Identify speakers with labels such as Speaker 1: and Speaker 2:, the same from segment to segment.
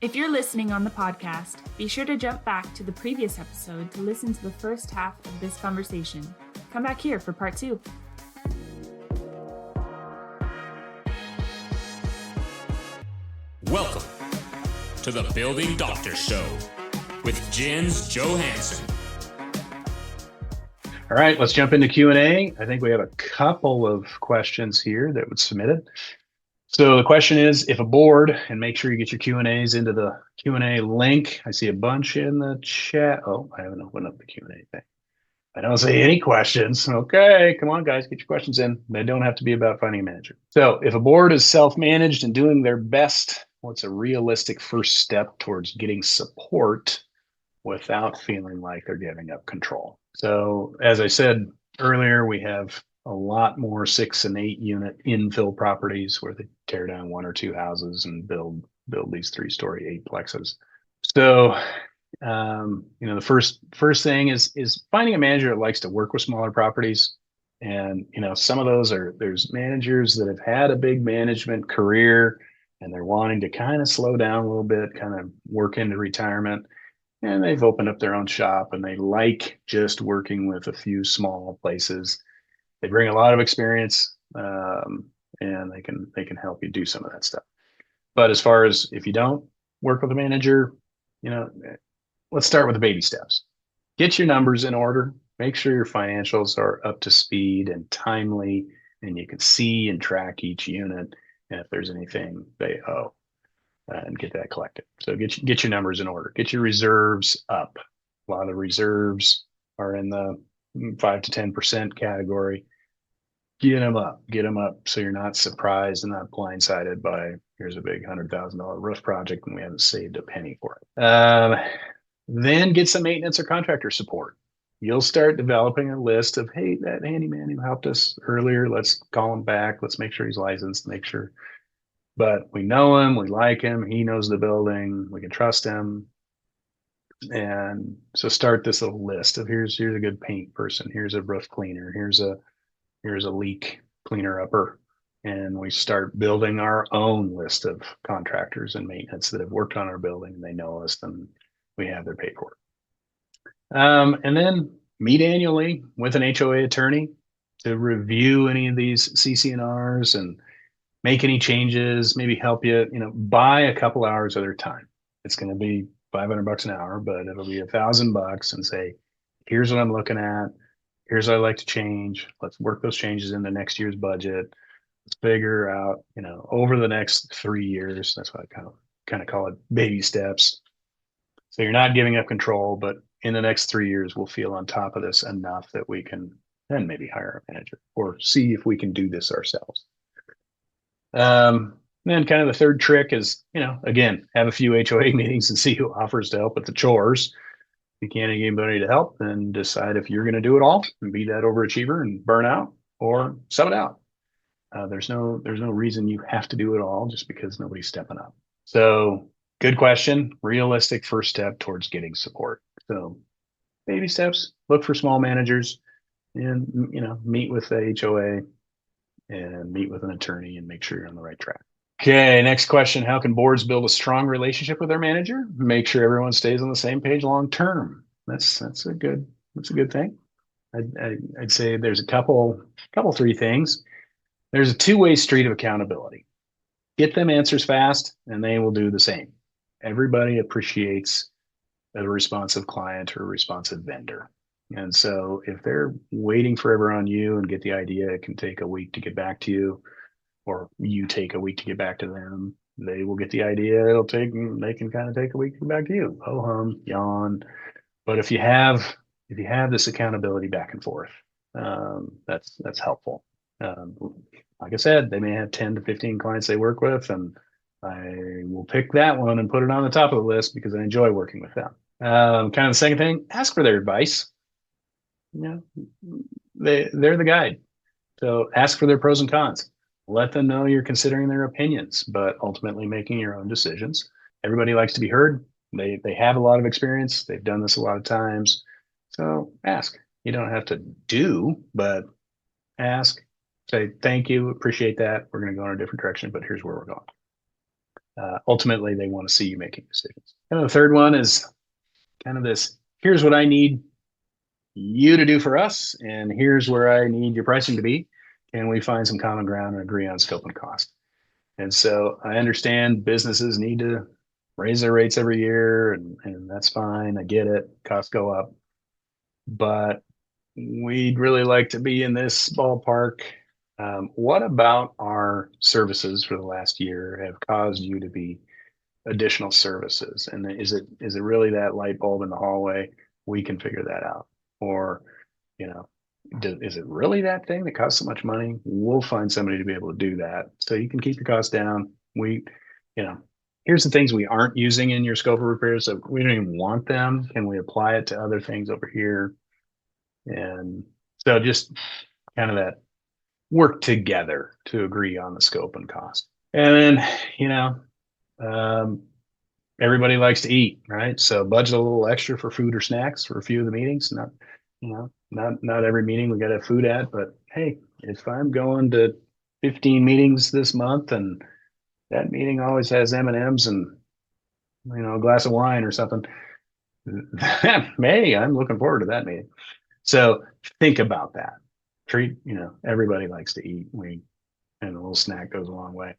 Speaker 1: If you're listening on the podcast, be sure to jump back to the previous episode to listen to the first half of this conversation. Come back here for part 2.
Speaker 2: Welcome to the Building Doctor Show with Jens Johansson.
Speaker 3: All right, let's jump into Q&A. I think we have a couple of questions here that was submitted. So the question is, if a board, and make sure you get your Q&As into the Q&A link. I see a bunch in the chat. Oh, I haven't opened up the Q&A thing. I don't see any questions. Okay, come on, guys, get your questions in. They don't have to be about finding a manager. So if a board is self-managed and doing their best, what's a realistic first step towards getting support without feeling like they're giving up control? So as I said earlier, we have a lot more 6 and 8 unit infill properties where they tear down 1 or 2 houses and build these 3-story 8plexes. So the first thing is finding a manager that likes to work with smaller properties. And some of those there's managers that have had a big management career and they're wanting to kind of slow down a little bit, kind of work into retirement. And they've opened up their own shop and they like just working with a few small places. They bring a lot of experience, and they can help you do some of that stuff. But as far as if you don't work with a manager, let's start with the baby steps. Get your numbers in order. Make sure your financials are up to speed and timely, and you can see and track each unit and if there's anything they owe. And get that collected. So get your numbers in order. Get your reserves up. A lot of the reserves are in the 5 to 10% category. Get them up. Get them up so you're not surprised and not blindsided by here's a big $100,000 roof project and we haven't saved a penny for it. Then get some maintenance or contractor support. You'll start developing a list of, hey, that handyman who helped us earlier, let's call him back. Let's make sure he's licensed, make sure. But we know him, we like him, he knows the building, we can trust him. And so start this little list of here's a good paint person, here's a roof cleaner, here's a leak cleaner upper. And we start building our own list of contractors and maintenance that have worked on our building and they know us and we have their paperwork. And then meet annually with an HOA attorney to review any of these CC&Rs and make any changes, maybe help you, buy a couple hours of their time. It's going to be $500 an hour, but it'll be $1,000 and say, here's what I'm looking at. Here's what I'd like to change. Let's work those changes into next year's budget. Let's figure out, over the next 3 years. That's what I kind of call it baby steps. So you're not giving up control, but in the next 3 years, we'll feel on top of this enough that we can then maybe hire a manager or see if we can do this ourselves. Then kind of the third trick is, again, have a few HOA meetings and see who offers to help with the chores. If you can't get anybody to help, then decide if you're going to do it all and be that overachiever and burn out or sub it out. There's no reason you have to do it all just because nobody's stepping up. So good question. Realistic first step towards getting support. So baby steps, look for small managers and, meet with the HOA and meet with an attorney and make sure you're on the right track. Okay, next question. How can boards build a strong relationship with their manager? Make sure everyone stays on the same page long term. That's a good thing. I'd say there's a couple 3 things. There's a 2-way street of accountability. Get them answers fast and they will do the same. Everybody appreciates a responsive client or a responsive vendor. And so if they're waiting forever on you and get the idea, it can take a week to get back to you, or you take a week to get back to them. They will get the idea. They can kind of take a week to get back to you. Ho hum, yawn. But if you have this accountability back and forth, that's helpful. Like I said, they may have 10 to 15 clients they work with, and I will pick that one and put it on the top of the list because I enjoy working with them. Kind of the second thing, ask for their advice. They're the guide. So ask for their pros and cons. Let them know you're considering their opinions, but ultimately making your own decisions. Everybody likes to be heard. They have a lot of experience. They've done this a lot of times. So ask. You don't have to do, but ask. Say, thank you, appreciate that. We're going to go in a different direction, but here's where we're going. ultimately they want to see you making decisions. And the third one is kind of this: here's what I need you to do for us, and here's where I need your pricing to be. Can we find some common ground and agree on scope and cost? And so I understand businesses need to raise their rates every year, and that's fine. I get it. Costs go up. But we'd really like to be in this ballpark. What about our services for the last year have caused you to be additional services? And is it really that light bulb in the hallway? We can figure that out. Or, you know, is it really that thing that costs so much money? We'll find somebody to be able to do that. So you can keep your costs down. You know, here's the things we aren't using in your scope of repairs. So we don't even want them. Can we apply it to other things over here? And so just kind of that work together to agree on the scope and cost. And then, you know, um, everybody likes to eat, right? So budget a little extra for food or snacks for a few of the meetings. Not every meeting we got to have food at, but hey, if I'm going to 15 meetings this month and that meeting always has M&Ms and a glass of wine or something, hey, I'm looking forward to that meeting. So think about that. Everybody likes to eat. And a little snack goes a long way.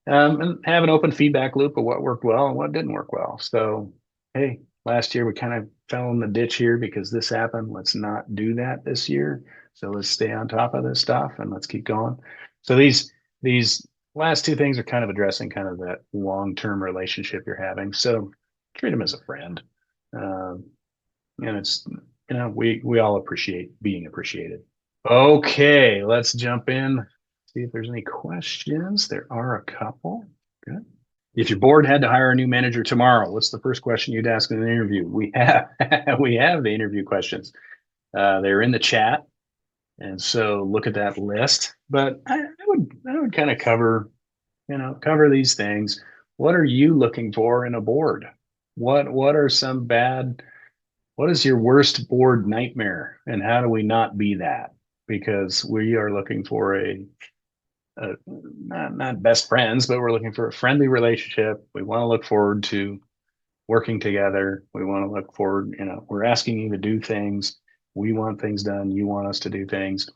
Speaker 3: And have an open feedback loop of what worked well and what didn't work well. So, hey, last year we kind of fell in the ditch here because this happened. Let's not do that this year. So let's stay on top of this stuff and let's keep going. So these last two things are kind of addressing kind of that long-term relationship you're having. So treat them as a friend. And it's, we all appreciate being appreciated. Okay, let's jump in. See if there's any questions. There are a couple. Good. If your board had to hire a new manager tomorrow, what's the first question you'd ask in an interview? We have we have the interview questions. They're in the chat, and so look at that list. But I would kind of cover these things. What are you looking for in a board? What are some bad? What is your worst board nightmare, and how do we not be that? Because we are looking for not best friends, but we're looking for a friendly relationship. We want to look forward to working together. We want to look forward, we're asking you to do things. We want things done. You want us to do things.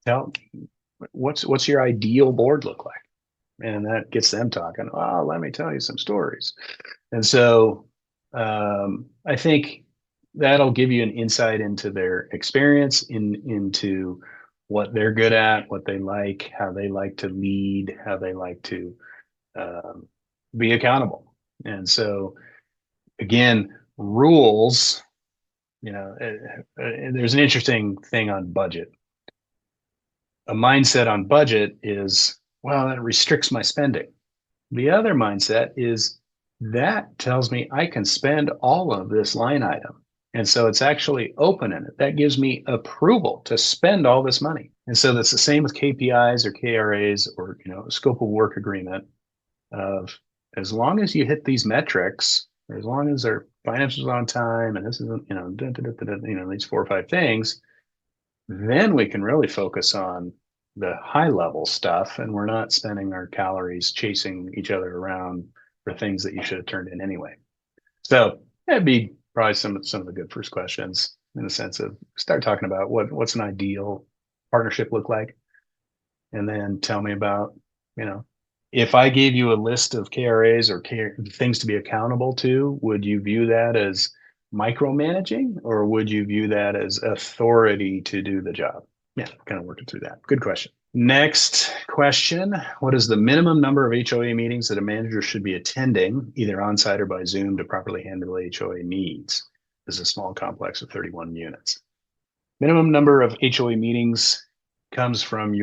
Speaker 3: Tell what's your ideal board look like? And that gets them talking. Oh, let me tell you some stories. And so I think that'll give you an insight into their experience, into what they're good at, what they like, how they like to lead, how they like to be accountable. And so, again, rules. There's an interesting thing on budget. A mindset on budget is, well, that restricts my spending. The other mindset is that tells me I can spend all of this line item. And so it's actually open in it. That gives me approval to spend all this money. And so that's the same with KPIs or KRAs or, a scope of work agreement of as long as you hit these metrics, or as long as our financials on time, and this isn't, these 4 or 5 things, then we can really focus on the high level stuff, and we're not spending our calories chasing each other around for things that you should have turned in anyway. So that'd be probably some of the good first questions, in the sense of start talking about what's an ideal partnership look like, and then tell me about, if I gave you a list of KRAs or things to be accountable to, would you view that as micromanaging, or would you view that as authority to do the job? Yeah, kind of working through that. Good question. Next question. What is the minimum number of HOA meetings that a manager should be attending, either on site or by Zoom, to properly handle HOA needs? This is a small complex of 31 units. Minimum number of HOA meetings comes from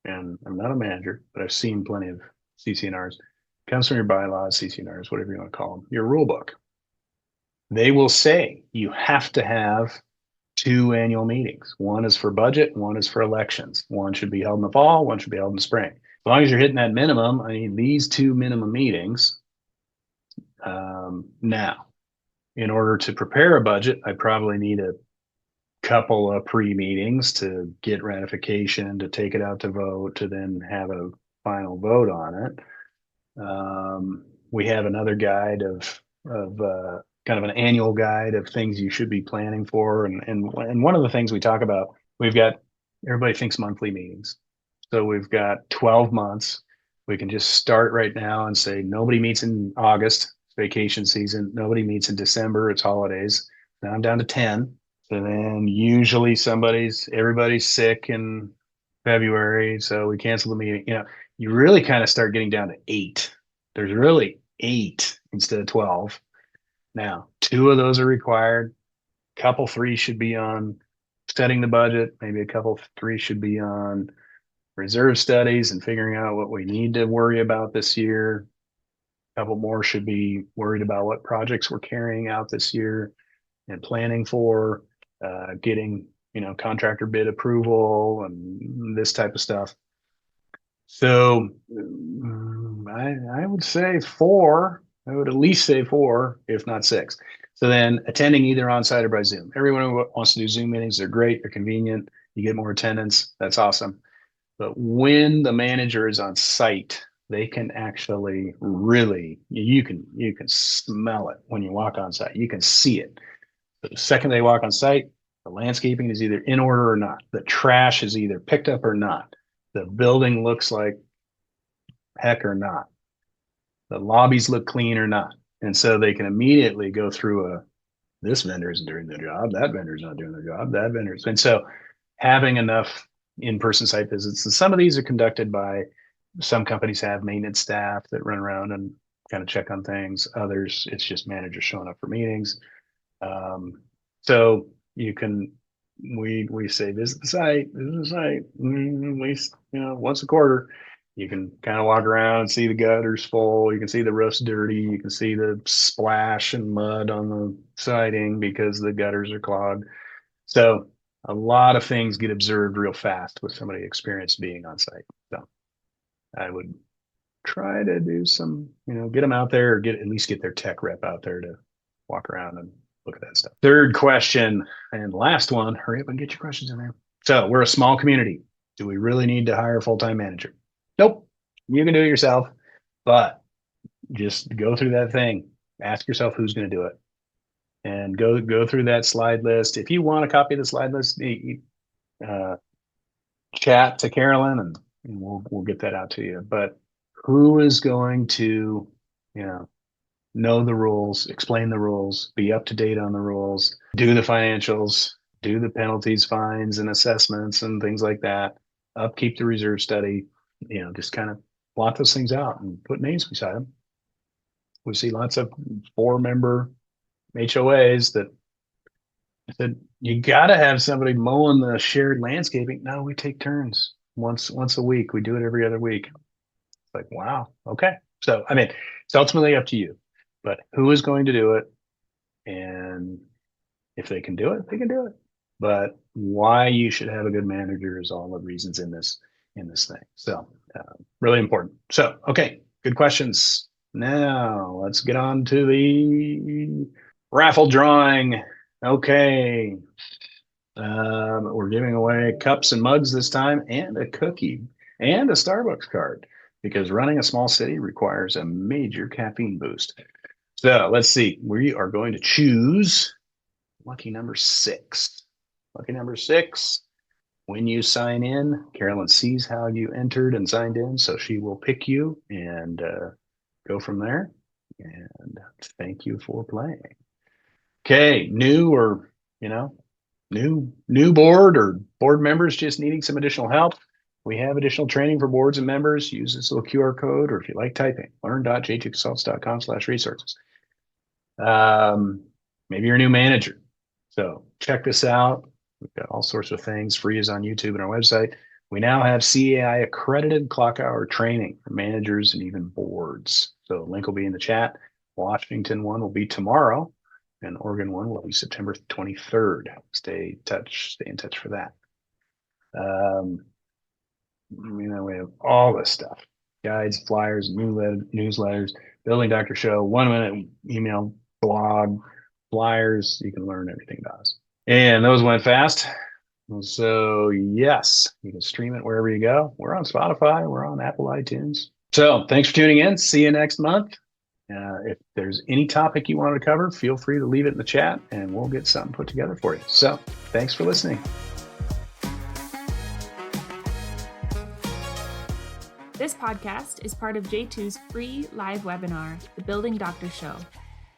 Speaker 3: and I'm not a manager, but I've seen plenty of CC&Rs, comes from your bylaws, CC&Rs, whatever you want to call them, your rule book. They will say you have to have 2 annual meetings. One is for budget, one is for elections. One should be held in the fall, one should be held in the spring. As long as you're hitting that minimum, I need these 2 minimum meetings. Now, in order to prepare a budget, I probably need a couple of pre-meetings to get ratification, to take it out to vote, to then have a final vote on it. We have another guide of kind of an annual guide of things you should be planning for. And one of the things we talk about, we've got, everybody thinks monthly meetings. So we've got 12 months. We can just start right now and say nobody meets in August, it's vacation season. Nobody meets in December, it's holidays. Now I'm down to 10. So then usually everybody's sick in February. So we cancel the meeting. You really kind of start getting down to 8. There's really 8 instead of 12. Now, 2 of those are required. Couple 3 should be on setting the budget. Maybe a couple 3 should be on reserve studies and figuring out what we need to worry about this year. A couple more should be worried about what projects we're carrying out this year and planning for, getting, contractor bid approval and this type of stuff. So I would say 4. I would at least say 4, if not 6. So then attending either on site or by Zoom. Everyone who wants to do Zoom meetings, they're great, they're convenient. You get more attendance. That's awesome. But when the manager is on site, they can actually really, you can smell it when you walk on site. You can see it. The second they walk on site, the landscaping is either in order or not. The trash is either picked up or not. The building looks like heck or not. The lobbies look clean or not. And so they can immediately go through this vendor isn't doing their job, that vendor's not doing their job, that vendor's. And so having enough in-person site visits, and some of these are conducted by, some companies have maintenance staff that run around and kind of check on things. Others, it's just managers showing up for meetings. So you can, we say visit the site, at least, once a quarter. You can kind of walk around and see the gutters full. You can see the roofs dirty. You can see the splash and mud on the siding because the gutters are clogged. So a lot of things get observed real fast with somebody experienced being on site. So I would try to do some, get them out there, or at least get their tech rep out there to walk around and look at that stuff. Third question and last one. Hurry up and get your questions in there. So we're a small community. Do we really need to hire a full-time manager? Nope. You can do it yourself, but just go through that thing. Ask yourself who's going to do it, and go through that slide list. If you want a copy of the slide list, chat to Carolyn, and we'll get that out to you. But who is going to, know the rules, explain the rules, be up to date on the rules, do the financials, do the penalties, fines, and assessments and things like that, upkeep the reserve study, just kind of blot those things out and put names beside them. We see lots of 4-member HOAs that said, you got to have somebody mowing the shared landscaping. No, we take turns once a week. We do it every other week. It's like, wow. Okay. So, I mean, it's ultimately up to you, but who is going to do it? And if they can do it, they can do it. But why you should have a good manager is all the reasons in this thing. So really important. So, okay, good questions. Now let's get on to the raffle drawing. Okay. We're giving away cups and mugs this time, and a cookie and a Starbucks card, because running a small city requires a major caffeine boost. So let's see. We are going to choose lucky number 6. Lucky number 6. When you sign in, Carolyn sees how you entered and signed in, so she will pick you and go from there. And thank you for playing. Okay, new or, new board or board members just needing some additional help. We have additional training for boards and members. Use this little QR code, or if you like typing, learn.j2consults.com/resources. Maybe you're a new manager. So check this out. We've got all sorts of things. Free is on YouTube and our website. We now have CAI accredited clock hour training for managers and even boards. So the link will be in the chat. Washington one will be tomorrow, and Oregon one will be September 23rd. Stay in touch for that. We have all this stuff: guides, flyers, newsletters, Building Doctor Show, 1-minute email, blog, flyers. You can learn everything about us. And those went fast. So yes, you can stream it wherever you go. We're on Spotify. We're on Apple iTunes. So thanks for tuning in. See you next month. If there's any topic you want to cover, feel free to leave it in the chat and we'll get something put together for you. So thanks for listening.
Speaker 1: This podcast is part of J2's free live webinar, The Building Doctor Show.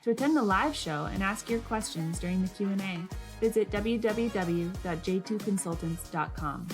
Speaker 1: To attend the live show and ask your questions during the Q&A, visit www.j2consultants.com.